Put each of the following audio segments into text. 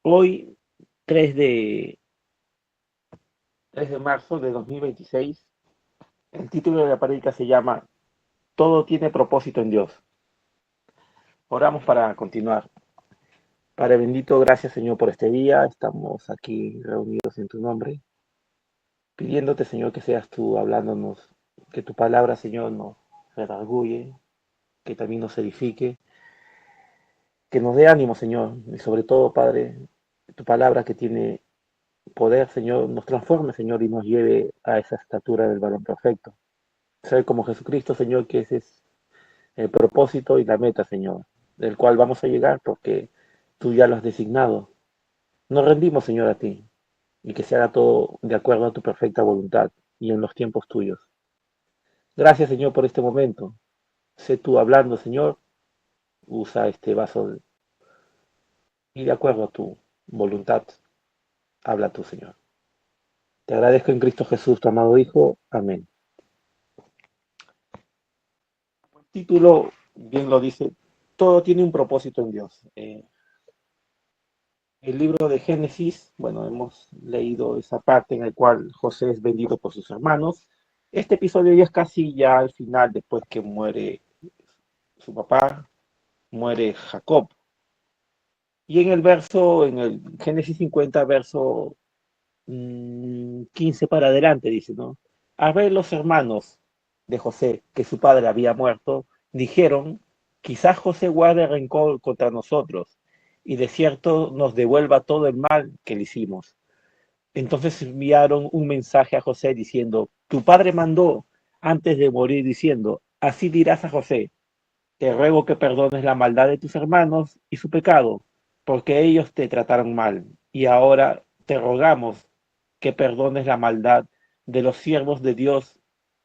Hoy, 3 de, 3 de marzo de 2026, el título de la prédica se llama Todo tiene propósito en Dios. Oramos para continuar. Padre bendito, gracias Señor por este día. Estamos aquí reunidos en tu nombre, pidiéndote Señor que seas tú hablándonos, que tu palabra Señor nos redarguye, que también nos edifique, que nos dé ánimo Señor, y sobre todo Padre, tu palabra que tiene poder Señor, nos transforme Señor y nos lleve a esa estatura del varón perfecto. Ser como Jesucristo, Señor, que ese es el propósito y la meta, Señor, del cual vamos a llegar porque tú ya lo has designado. Nos rendimos, Señor, a ti y que se haga todo de acuerdo a tu perfecta voluntad y en los tiempos tuyos. Gracias, Señor, por este momento. Sé tú hablando, Señor, usa este vaso y de acuerdo a tu voluntad, habla tú, Señor. Te agradezco en Cristo Jesús, tu amado Hijo. Amén. El título bien lo dice, todo tiene un propósito en Dios. El libro de Génesis, bueno, hemos leído esa parte en la cual José es vendido por sus hermanos. Este episodio ya es casi ya al final, después que muere su papá, muere Jacob. Y en el verso, en el Génesis 50, verso 15 para adelante, dice, ¿no? A ver los hermanos de José, que su padre había muerto, dijeron, quizás José guarde rencor contra nosotros y de cierto nos devuelva todo el mal que le hicimos. Entonces enviaron un mensaje a José diciendo, tu padre mandó antes de morir diciendo, así dirás a José, te ruego que perdones la maldad de tus hermanos y su pecado, porque ellos te trataron mal. Y ahora te rogamos que perdones la maldad de los siervos de Dios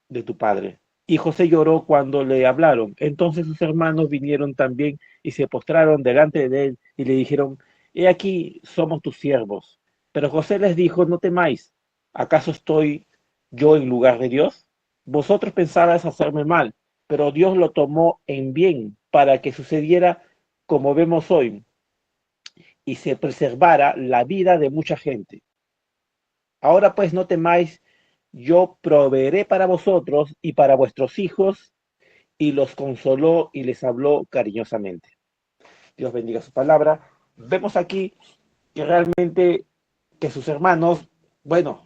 de tu padre. Y José lloró cuando le hablaron. Entonces sus hermanos vinieron también y se postraron delante de él y le dijeron, he aquí somos tus siervos. Pero José les dijo, no temáis, ¿acaso estoy yo en lugar de Dios? Vosotros pensabais hacerme mal, pero Dios lo tomó en bien para que sucediera como vemos hoy y se preservara la vida de mucha gente. Ahora pues no temáis, yo proveeré para vosotros y para vuestros hijos, y los consoló y les habló cariñosamente. Dios bendiga su palabra. Vemos aquí que realmente que sus hermanos, bueno,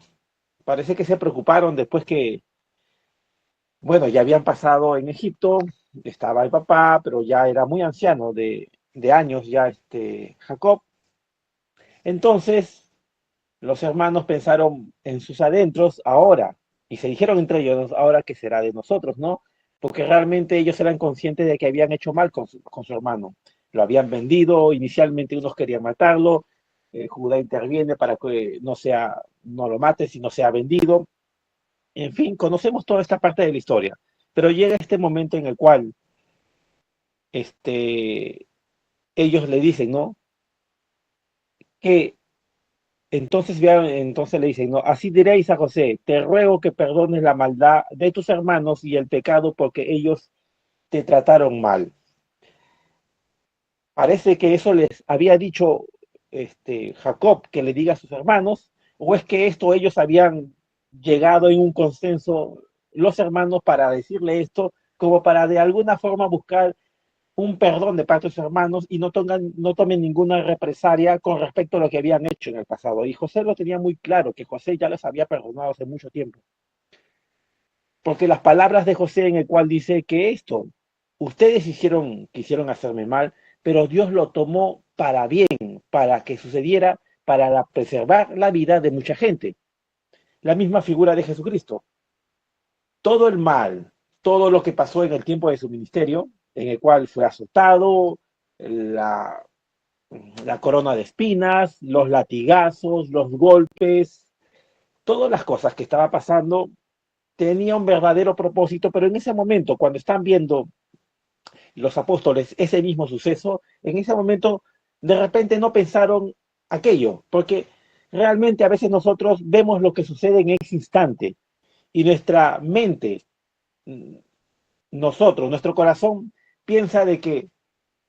parece que se preocuparon después que, bueno, ya habían pasado en Egipto, estaba el papá, pero ya era muy anciano de años ya Jacob. Entonces, los hermanos pensaron en sus adentros ahora y se dijeron entre ellos, ahora qué será de nosotros, ¿no? Porque realmente ellos eran conscientes de que habían hecho mal con su hermano. Lo habían vendido, inicialmente unos querían matarlo, Judá interviene para que no lo mate, sino sea vendido. En fin, conocemos toda esta parte de la historia, pero llega este momento en el cual este, ellos le dicen, ¿no? Que entonces le dicen, no, así diréis a José, te ruego que perdones la maldad de tus hermanos y el pecado porque ellos te trataron mal. Parece que eso les había dicho Jacob que le diga a sus hermanos, o es que esto ellos habían llegado en un consenso, los hermanos, para decirle esto, como para de alguna forma buscar un perdón de parte de sus hermanos y no tomen ninguna represalia con respecto a lo que habían hecho en el pasado. Y José lo tenía muy claro, que José ya les había perdonado hace mucho tiempo. Porque las palabras de José en el cual dice que esto, ustedes quisieron hacerme mal, pero Dios lo tomó para bien, para que sucediera, para preservar la vida de mucha gente. La misma figura de Jesucristo. Todo el mal, todo lo que pasó en el tiempo de su ministerio, en el cual fue azotado, la la corona de espinas, los latigazos, los golpes, todas las cosas que estaba pasando tenía un verdadero propósito, pero en ese momento, cuando están viendo los apóstoles ese mismo suceso, en ese momento de repente no pensaron aquello, porque realmente a veces nosotros vemos lo que sucede en ese instante y nuestra mente, nuestro corazón piensa de que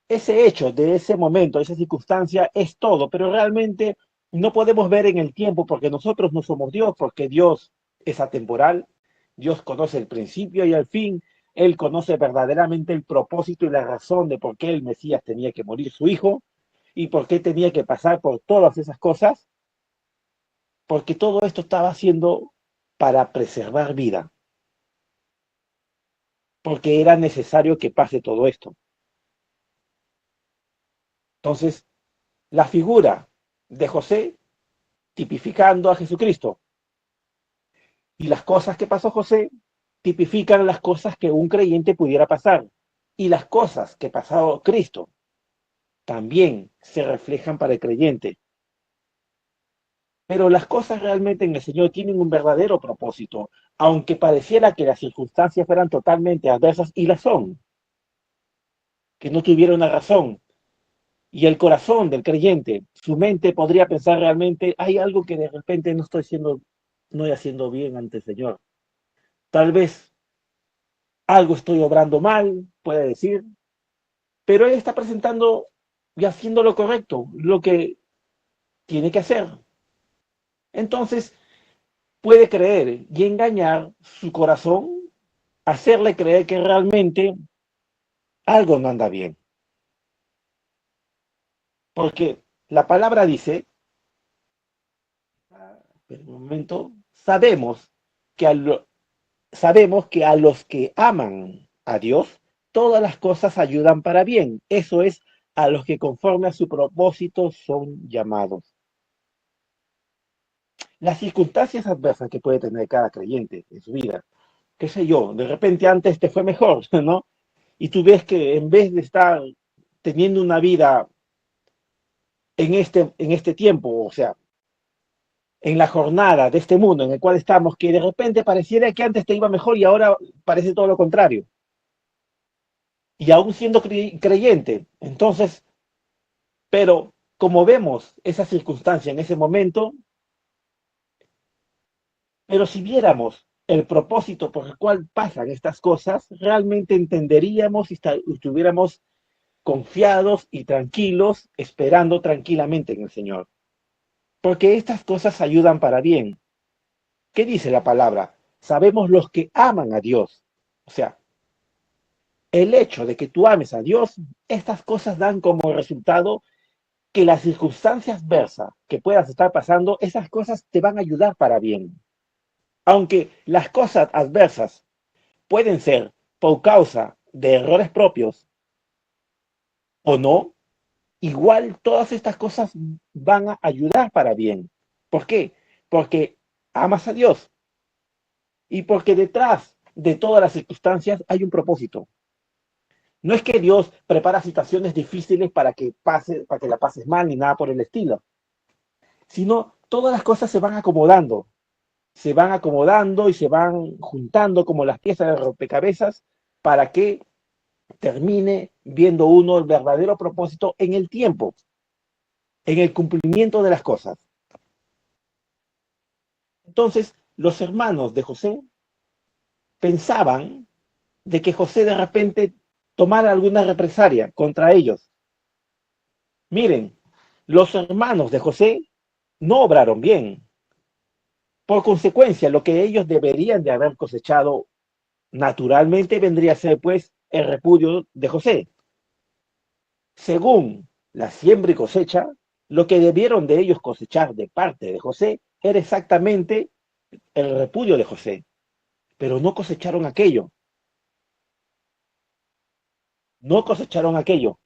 ese hecho de ese momento, esa circunstancia es todo, pero realmente no podemos ver en el tiempo porque nosotros no somos Dios, porque Dios es atemporal, Dios conoce el principio y el fin, Él conoce verdaderamente el propósito y la razón de por qué el Mesías tenía que morir su hijo y por qué tenía que pasar por todas esas cosas, porque todo esto estaba haciendo para preservar vida, porque era necesario que pase todo esto. Entonces, la figura de José tipificando a Jesucristo. Y las cosas que pasó José tipifican las cosas que un creyente pudiera pasar. Y las cosas que pasó Cristo también se reflejan para el creyente. Pero las cosas realmente en el Señor tienen un verdadero propósito, aunque pareciera que las circunstancias fueran totalmente adversas, y las son, que no tuvieron una razón. Y el corazón del creyente, su mente podría pensar realmente, hay algo que de repente no estoy haciendo bien ante el Señor. Tal vez algo estoy obrando mal, puede decir, pero él está presentando y haciendo lo correcto, lo que tiene que hacer. Entonces puede creer y engañar su corazón, hacerle creer que realmente algo no anda bien. Porque la palabra dice, en un momento, sabemos que a los que aman a Dios, todas las cosas ayudan para bien. Eso es, a los que conforme a su propósito son llamados. Las circunstancias adversas que puede tener cada creyente en su vida, qué sé yo, de repente antes te fue mejor, ¿no? Y tú ves que en vez de estar teniendo una vida en este tiempo, o sea, en la jornada de este mundo en el cual estamos, que de repente pareciera que antes te iba mejor y ahora parece todo lo contrario. Y aún siendo creyente, entonces, pero como vemos esa circunstancia en ese momento, pero si viéramos el propósito por el cual pasan estas cosas, realmente entenderíamos y estuviéramos confiados y tranquilos, esperando tranquilamente en el Señor. Porque estas cosas ayudan para bien. ¿Qué dice la palabra? Sabemos los que aman a Dios. O sea, el hecho de que tú ames a Dios, estas cosas dan como resultado que las circunstancias adversas que puedas estar pasando, esas cosas te van a ayudar para bien. Aunque las cosas adversas pueden ser por causa de errores propios o no, igual todas estas cosas van a ayudar para bien. ¿Por qué? Porque amas a Dios y porque detrás de todas las circunstancias hay un propósito. No es que Dios prepara situaciones difíciles para que la pases mal ni nada por el estilo, sino todas las cosas se van acomodando y se van juntando como las piezas de rompecabezas para que termine viendo uno el verdadero propósito en el tiempo, en el cumplimiento de las cosas. Entonces, los hermanos de José pensaban de que José de repente tomara alguna represalia contra ellos. Miren, los hermanos de José no obraron bien. Por consecuencia, lo que ellos deberían de haber cosechado naturalmente vendría a ser pues el repudio de José. Según la siembra y cosecha, lo que debieron de ellos cosechar de parte de José era exactamente el repudio de José, pero no cosecharon aquello, no cosecharon aquello.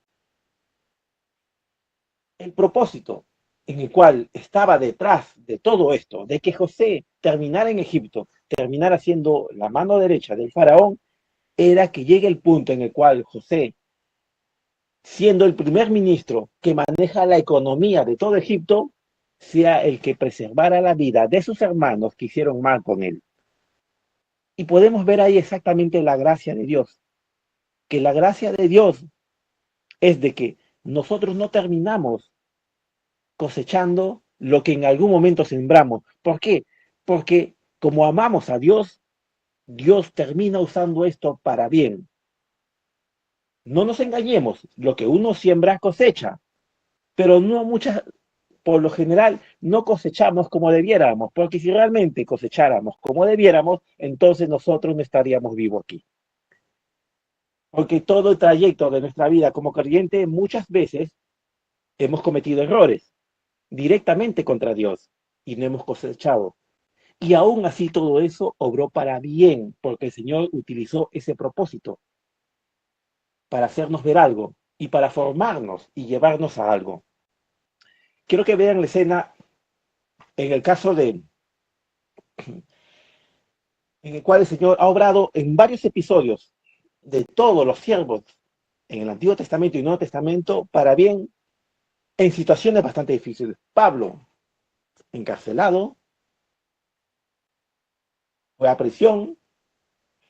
El propósito en el cual estaba detrás de todo esto, de que José terminara en Egipto, terminara siendo la mano derecha del faraón, era que llegue el punto en el cual José, siendo el primer ministro que maneja la economía de todo Egipto, sea el que preservara la vida de sus hermanos que hicieron mal con él. Y podemos ver ahí exactamente la gracia de Dios, que la gracia de Dios es de que nosotros no terminamos cosechando lo que en algún momento sembramos. ¿Por qué? Porque como amamos a Dios, Dios termina usando esto para bien. No nos engañemos, lo que uno siembra cosecha, pero no muchas, por lo general, no cosechamos como debiéramos, porque si realmente cosecháramos como debiéramos, entonces nosotros no estaríamos vivos aquí. Porque todo el trayecto de nuestra vida como creyente muchas veces hemos cometido errores directamente contra Dios y no hemos cosechado. Y aún así todo eso obró para bien, porque el Señor utilizó ese propósito para hacernos ver algo y para formarnos y llevarnos a algo. Quiero que vean la escena en el caso en el cual el Señor ha obrado en varios episodios de todos los siervos en el Antiguo Testamento y Nuevo Testamento para bien en situaciones bastante difíciles. Pablo, encarcelado, fue a prisión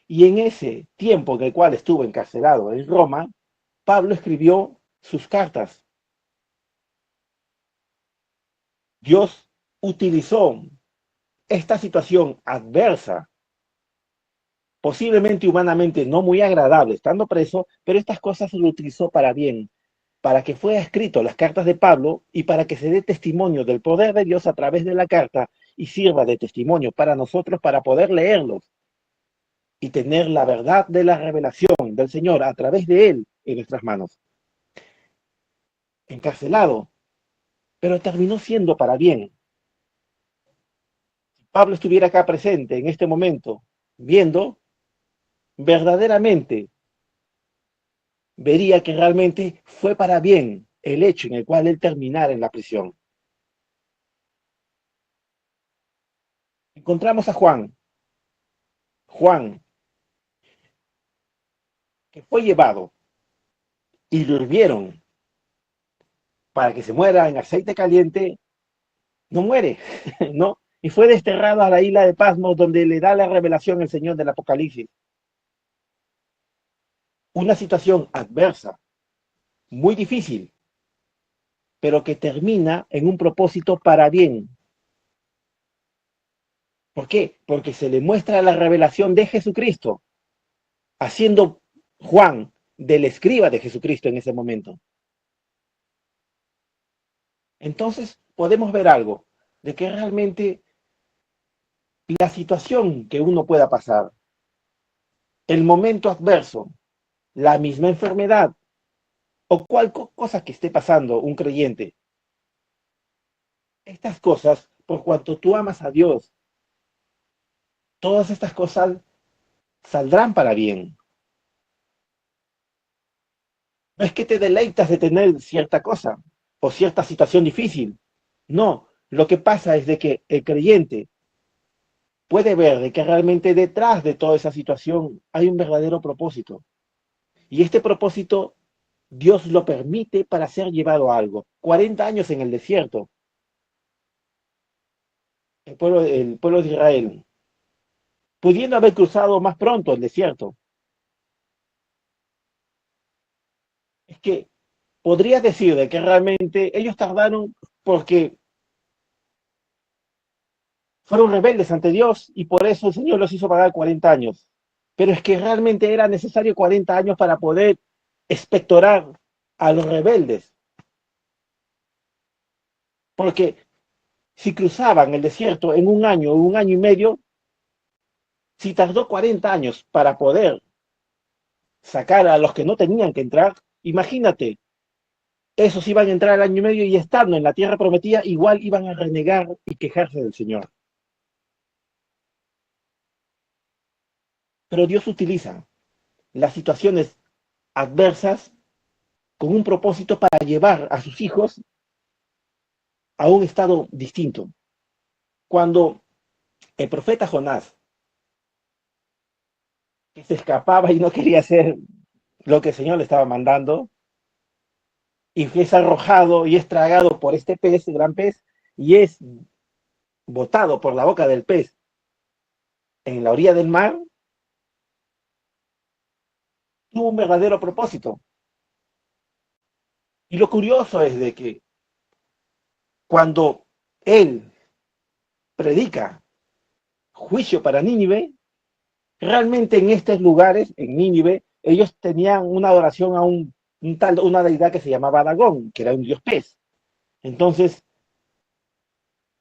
y en ese tiempo en el cual estuvo encarcelado en Roma, Pablo escribió sus cartas. Dios utilizó esta situación adversa, posiblemente humanamente no muy agradable estando preso, pero estas cosas lo utilizó para bien, para que fuera escrito las cartas de Pablo y para que se dé testimonio del poder de Dios a través de la carta y sirva de testimonio para nosotros para poder leerlos y tener la verdad de la revelación del Señor a través de él en nuestras manos. Encarcelado, pero terminó siendo para bien. Si Pablo estuviera acá presente en este momento, viendo, verdaderamente vería que realmente fue para bien el hecho en el cual él terminara en la prisión. Encontramos a Juan, Juan, que fue llevado y lo hirvieron para que se muera en aceite caliente, no muere, ¿no? Y fue desterrado a la isla de Pasmos, donde le da la revelación el Señor del Apocalipsis. Una situación adversa, muy difícil, pero que termina en un propósito para bien. ¿Por qué? Porque se le muestra la revelación de Jesucristo, haciendo Juan del escriba de Jesucristo en ese momento. Entonces podemos ver algo, de que realmente la situación que uno pueda pasar, el momento adverso, la misma enfermedad o cualquier cosa que esté pasando un creyente, estas cosas, por cuanto tú amas a Dios, todas estas cosas saldrán para bien. No es que te deleitas de tener cierta cosa o cierta situación difícil. No, lo que pasa es de que el creyente puede ver de que realmente detrás de toda esa situación hay un verdadero propósito. Y este propósito Dios lo permite para ser llevado a algo. 40 años en el desierto, el pueblo de Israel, pudiendo haber cruzado más pronto el desierto. Es que podrías decir de que realmente ellos tardaron porque fueron rebeldes ante Dios y por eso el Señor los hizo pagar 40 años. Pero es que realmente era necesario 40 años para poder expectorar a los rebeldes. Porque si cruzaban el desierto en un año y medio, si tardó 40 años para poder sacar a los que no tenían que entrar, imagínate, esos iban a entrar al año y medio y estando en la tierra prometida, igual iban a renegar y quejarse del Señor. Pero Dios utiliza las situaciones adversas con un propósito para llevar a sus hijos a un estado distinto. Cuando el profeta Jonás, que se escapaba y no quería hacer lo que el Señor le estaba mandando, y es arrojado y es tragado por este pez, gran pez, y es botado por la boca del pez en la orilla del mar, tuvo un verdadero propósito. Y lo curioso es de que cuando él predica juicio para Nínive, realmente en estos lugares, en Nínive, ellos tenían una adoración a una deidad que se llamaba Dagón, que era un dios pez. Entonces,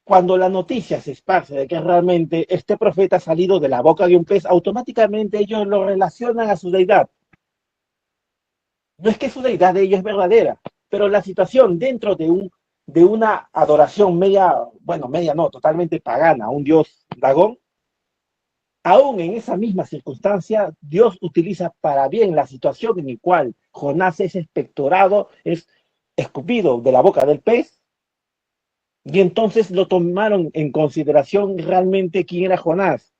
cuando la noticia se esparce de que realmente este profeta ha salido de la boca de un pez, automáticamente ellos lo relacionan a su deidad. No es que su deidad de ellos es verdadera, pero la situación dentro de una adoración media, bueno, media no, totalmente pagana, a un dios Dagón, aún en esa misma circunstancia, Dios utiliza para bien la situación en la cual Jonás es expectorado, es escupido de la boca del pez, y entonces lo tomaron en consideración realmente quién era Jonás,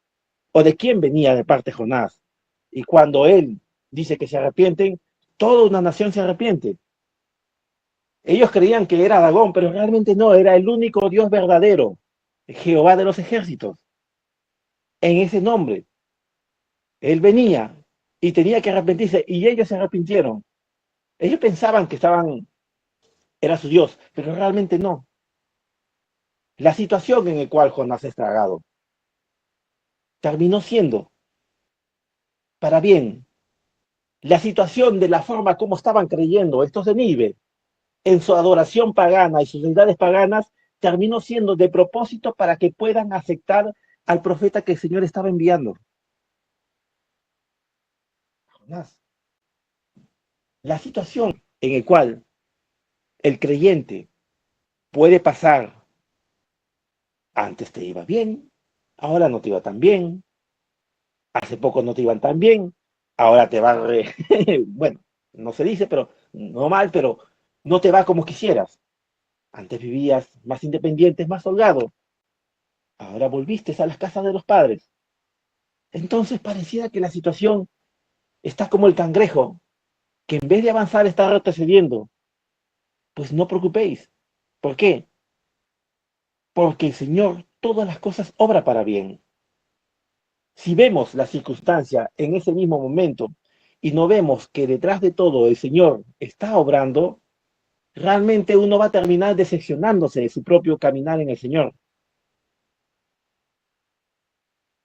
o de quién venía de parte Jonás. Y cuando él dice que se arrepienten, toda una nación se arrepiente. Ellos creían que era Dagón, pero realmente no, era el único Dios verdadero, Jehová de los ejércitos, en ese nombre. Él venía y tenía que arrepentirse y ellos se arrepintieron. Ellos pensaban que era su Dios, pero realmente no. La situación en la cual Jonás es tragado terminó siendo para bien. La situación de la forma como estaban creyendo estos de Nínive en su adoración pagana y sus deidades paganas terminó siendo de propósito para que puedan aceptar al profeta que el Señor estaba enviando. Jonás. La situación en la cual el creyente puede pasar, antes te iba bien, ahora no te iba tan bien, hace poco no te iban tan bien, ahora te va, bueno, no se dice, pero no mal, pero no te va como quisieras. Antes vivías más independiente, más holgado, ahora volviste a las casas de los padres. Entonces pareciera que la situación está como el cangrejo, que en vez de avanzar está retrocediendo. Pues no preocupéis. ¿Por qué? Porque el Señor todas las cosas obra para bien. Si vemos la circunstancia en ese mismo momento y no vemos que detrás de todo el Señor está obrando, realmente uno va a terminar decepcionándose de su propio caminar en el Señor.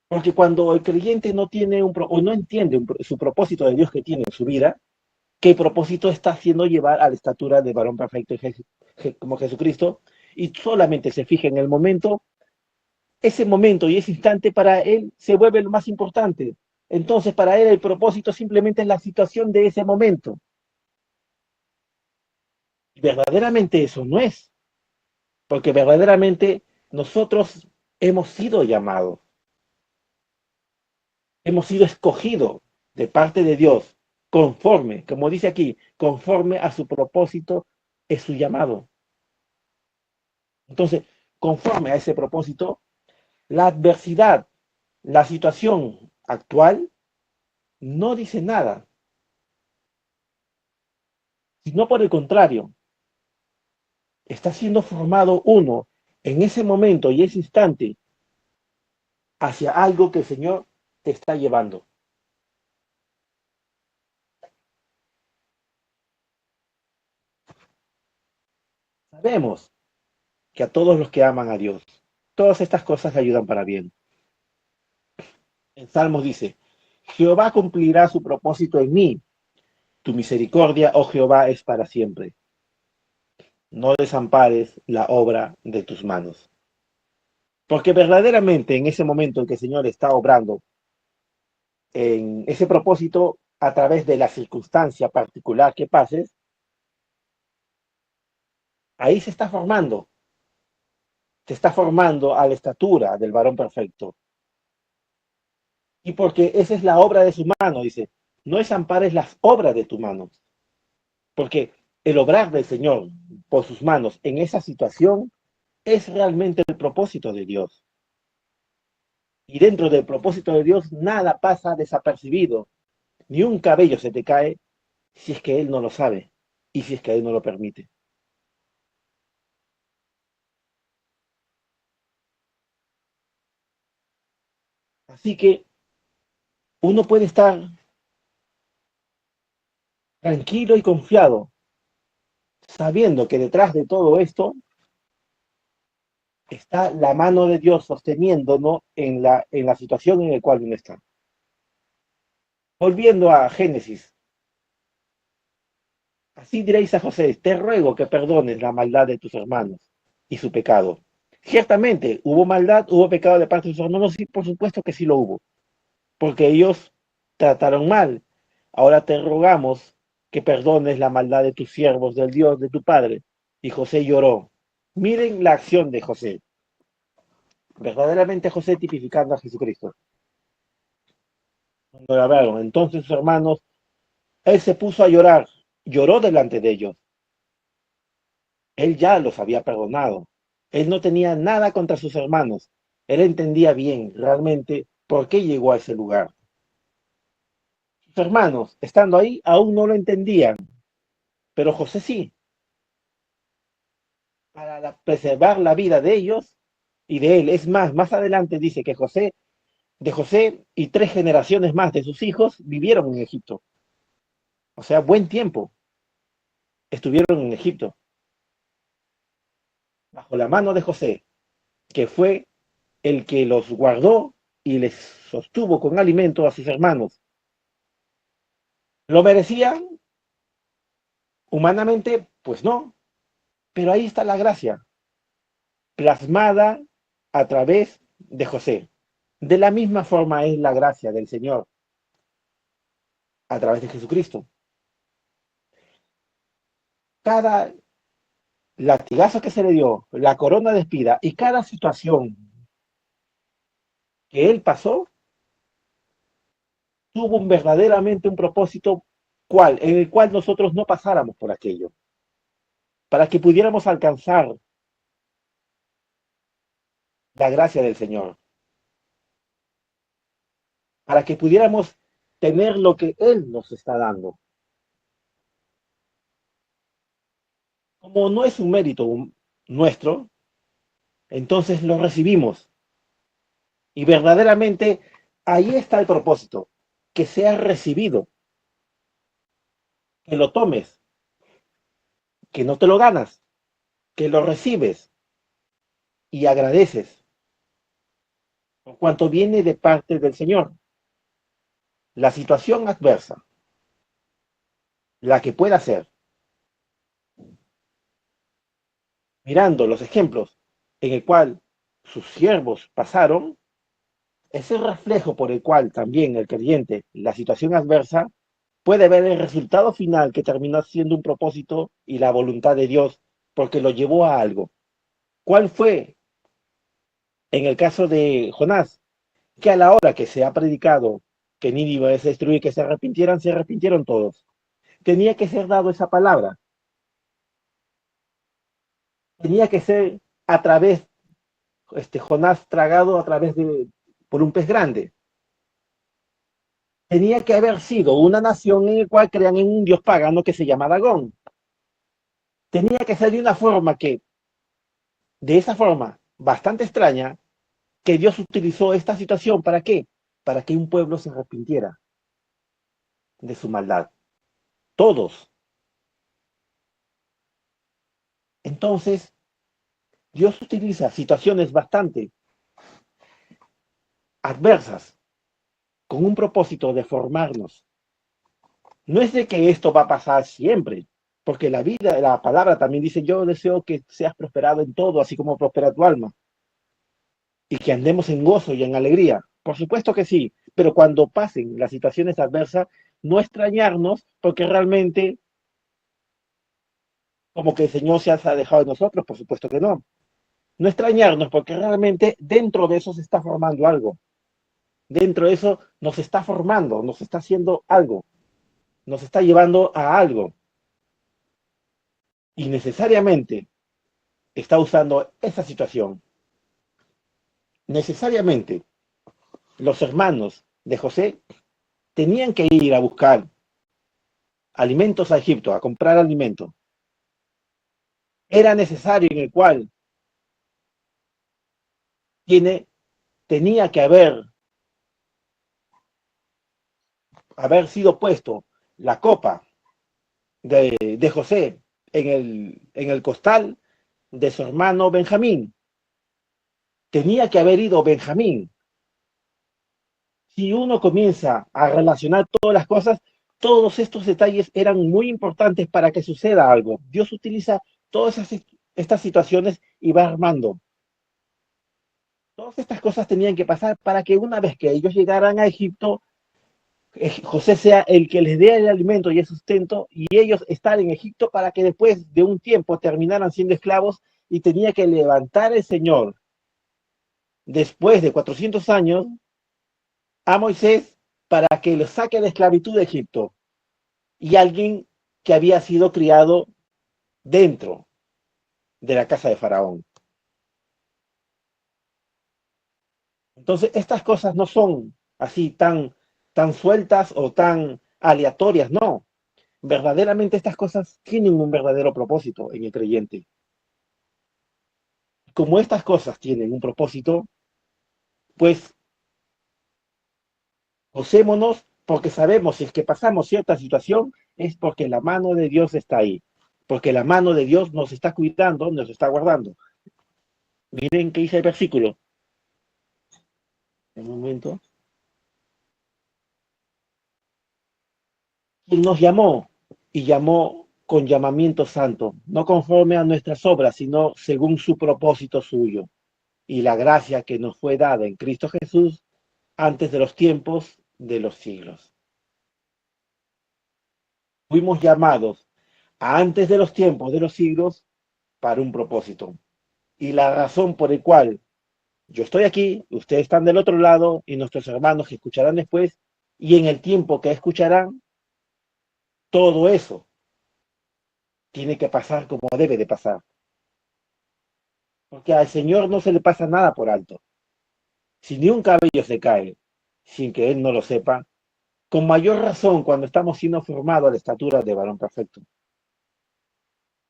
Porque cuando el creyente no tiene o no entiende su propósito de Dios que tiene en su vida, qué propósito está haciendo llevar a la estatura de varón perfecto como Jesucristo, y solamente se fija en el momento, ese momento y ese instante para él se vuelve lo más importante. Entonces, para él el propósito simplemente es la situación de ese momento. Verdaderamente eso no es, porque verdaderamente nosotros hemos sido llamados, hemos sido escogidos de parte de Dios, conforme, como dice aquí, conforme a su propósito es su llamado. Entonces, conforme a ese propósito, la adversidad, la situación actual, no dice nada, sino por el contrario, está siendo formado uno en ese momento y ese instante hacia algo que el Señor te está llevando. Sabemos que a todos los que aman a Dios, todas estas cosas le ayudan para bien. En Salmos dice, Jehová cumplirá su propósito en mí, tu misericordia, oh Jehová, es para siempre. No desampares la obra de tus manos. Porque verdaderamente en ese momento en que el Señor está obrando en ese propósito a través de la circunstancia particular que pases, ahí se está formando a la estatura del varón perfecto. Y porque esa es la obra de su mano, dice, no desampares las obras de tu mano, porque el obrar del Señor por sus manos en esa situación es realmente el propósito de Dios. Y dentro del propósito de Dios nada pasa desapercibido, ni un cabello se te cae si es que Él no lo sabe y si es que Él no lo permite. Así que uno puede estar tranquilo y confiado, sabiendo que detrás de todo esto está la mano de Dios sosteniéndonos en la situación en la cual uno está. Volviendo a Génesis, así diréis a José, te ruego que perdones la maldad de tus hermanos y su pecado. Ciertamente, hubo maldad, hubo pecado de parte de sus hermanos, sí, por supuesto que sí lo hubo, porque ellos trataron mal. Ahora te rogamos que perdones la maldad de tus siervos, del Dios de tu padre. Y José lloró. Miren la acción de José. Verdaderamente José tipificando a Jesucristo. Cuando lo hablaron, entonces sus hermanos, él se puso a llorar, lloró delante de ellos. Él ya los había perdonado. Él no tenía nada contra sus hermanos. Él entendía bien realmente por qué llegó a ese lugar. Sus hermanos, estando ahí, aún no lo entendían, pero José sí. Para preservar la vida de ellos y de él. Es más, más adelante dice que de José y 3 generaciones más de sus hijos vivieron en Egipto. O sea, buen tiempo estuvieron en Egipto, bajo la mano de José, que fue el que los guardó y les sostuvo con alimento a sus hermanos. ¿Lo merecían? Humanamente, pues no, pero ahí está la gracia, plasmada a través de José. De la misma forma es la gracia del Señor a través de Jesucristo. Cada latigazo que se le dio, la corona de espida y cada situación que él pasó, tuvo verdaderamente un propósito en el cual nosotros no pasáramos por aquello, para que pudiéramos alcanzar la gracia del Señor, para que pudiéramos tener lo que Él nos está dando. Como no es un mérito nuestro, entonces lo recibimos. Y verdaderamente ahí está el propósito, que sea recibido, que lo tomes, que no te lo ganas, que lo recibes y agradeces por cuanto viene de parte del Señor. La situación adversa, la que pueda ser, mirando los ejemplos en el cual sus siervos pasaron, ese reflejo por el cual también el creyente, la situación adversa, puede ver el resultado final que terminó siendo un propósito y la voluntad de Dios, porque lo llevó a algo. ¿Cuál fue en el caso de Jonás? Que a la hora que se ha predicado que Nínive es destruir, que se arrepintieron todos. Tenía que ser dado esa palabra, tenía que ser a través, Jonás tragado a través por un pez grande. Tenía que haber sido una nación en la cual crean en un dios pagano que se llama Dagón. Tenía que ser de una forma de esa forma bastante extraña, que Dios utilizó esta situación. ¿Para qué? Para que un pueblo se arrepintiera de su maldad. Todos. Entonces, Dios utiliza situaciones bastante adversas con un propósito de formarnos. No es de que esto va a pasar siempre, porque la vida, la palabra también dice, yo deseo que seas prosperado en todo, así como prospera tu alma, y que andemos en gozo y en alegría. Por supuesto que sí, pero cuando pasen las situaciones adversas, no extrañarnos, porque realmente como que el Señor se ha dejado de nosotros, por supuesto que no. No extrañarnos, porque realmente dentro de eso se está formando algo. Dentro de eso nos está formando, nos está haciendo algo, nos está llevando a algo. Y necesariamente está usando esa situación. Necesariamente los hermanos de José tenían que ir a buscar alimentos a Egipto, a comprar alimentos. Era necesario en el cual tiene, tenía que haber sido puesto la copa de José en el costal de su hermano Benjamín. Tenía que haber ido Benjamín. Si uno comienza a relacionar todas las cosas, todos estos detalles eran muy importantes para que suceda algo. Dios utiliza todas estas situaciones y va armando. Todas estas cosas tenían que pasar para que una vez que ellos llegaran a Egipto, José sea el que les dé el alimento y el sustento y ellos estar en Egipto para que después de un tiempo terminaran siendo esclavos y tenía que levantar el Señor después de 400 años a Moisés para que lo saque de esclavitud de Egipto y alguien que había sido criado dentro de la casa de Faraón. Entonces, estas cosas no son así tan sueltas o tan aleatorias, no. Verdaderamente estas cosas tienen un verdadero propósito en el creyente. Como estas cosas tienen un propósito, pues gocémonos porque sabemos si es que pasamos cierta situación es porque la mano de Dios está ahí, porque la mano de Dios nos está cuidando, nos está guardando. Miren qué dice el versículo. Un momento. Quien nos llamó y llamó con llamamiento santo, no conforme a nuestras obras, sino según su propósito suyo y la gracia que nos fue dada en Cristo Jesús antes de los tiempos de los siglos. Fuimos llamados antes de los tiempos de los siglos para un propósito. Y la razón por el cual yo estoy aquí, ustedes están del otro lado y nuestros hermanos que escucharán después, y en el tiempo que escucharán, todo eso tiene que pasar como debe de pasar. Porque al Señor no se le pasa nada por alto. Si ni un cabello se cae sin que Él no lo sepa, con mayor razón cuando estamos siendo formados a la estatura de varón perfecto.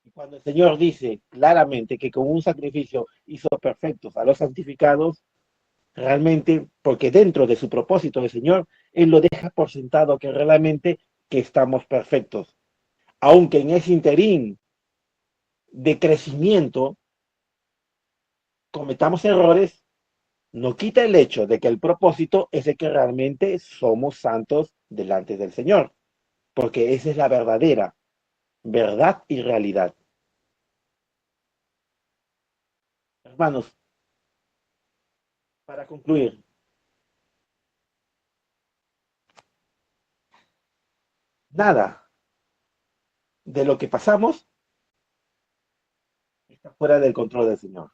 Y cuando el Señor dice claramente que con un sacrificio hizo perfectos a los santificados, realmente, porque dentro de su propósito del Señor, Él lo deja por sentado que realmente que estamos perfectos. Aunque en ese interín de crecimiento cometamos errores, no quita el hecho de que el propósito es de que realmente somos santos delante del Señor, porque esa es la verdadera verdad y realidad. Hermanos, para concluir, nada de lo que pasamos está fuera del control del Señor.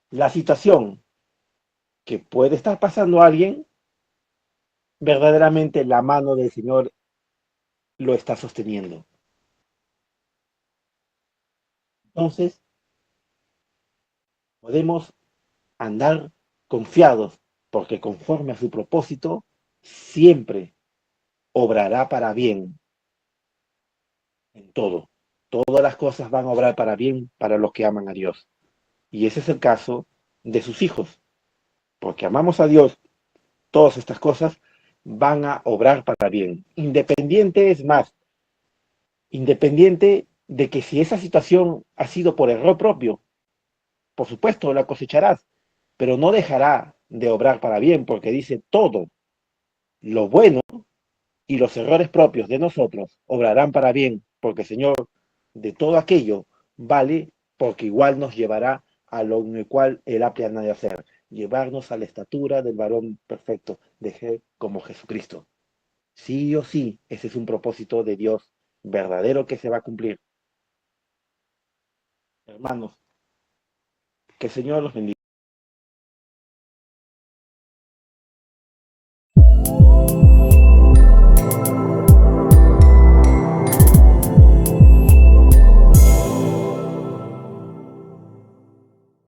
La situación que puede estar pasando a alguien, verdaderamente la mano del Señor lo está sosteniendo. Entonces, podemos andar confiados, porque conforme a su propósito, siempre obrará para bien en todo. Todas las cosas van a obrar para bien para los que aman a Dios. Y ese es el caso de sus hijos. Porque amamos a Dios, todas estas cosas van a obrar para bien. Independiente es más, independiente de que si esa situación ha sido por error propio, por supuesto la cosecharás, pero no dejará de obrar para bien, porque dice todo lo bueno y los errores propios de nosotros obrarán para bien, porque Señor, de todo aquello vale, porque igual nos llevará a lo en el cual Él ha planeado de hacer, llevarnos a la estatura del varón perfecto, de ser como Jesucristo. Sí o sí, ese es un propósito de Dios verdadero que se va a cumplir. Hermanos, que el Señor los bendiga.